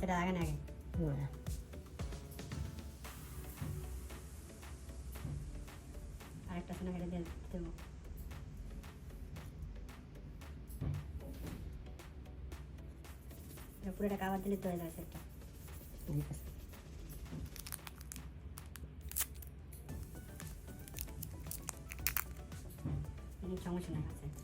সেটা আগে না আগে আরেকটা সোনা কেটে দিয়ে দেবো। পুরোটা কাবার দিলে তো হয়ে যায় সেটা। ঠিক আছে সমস্যা নাই আছে।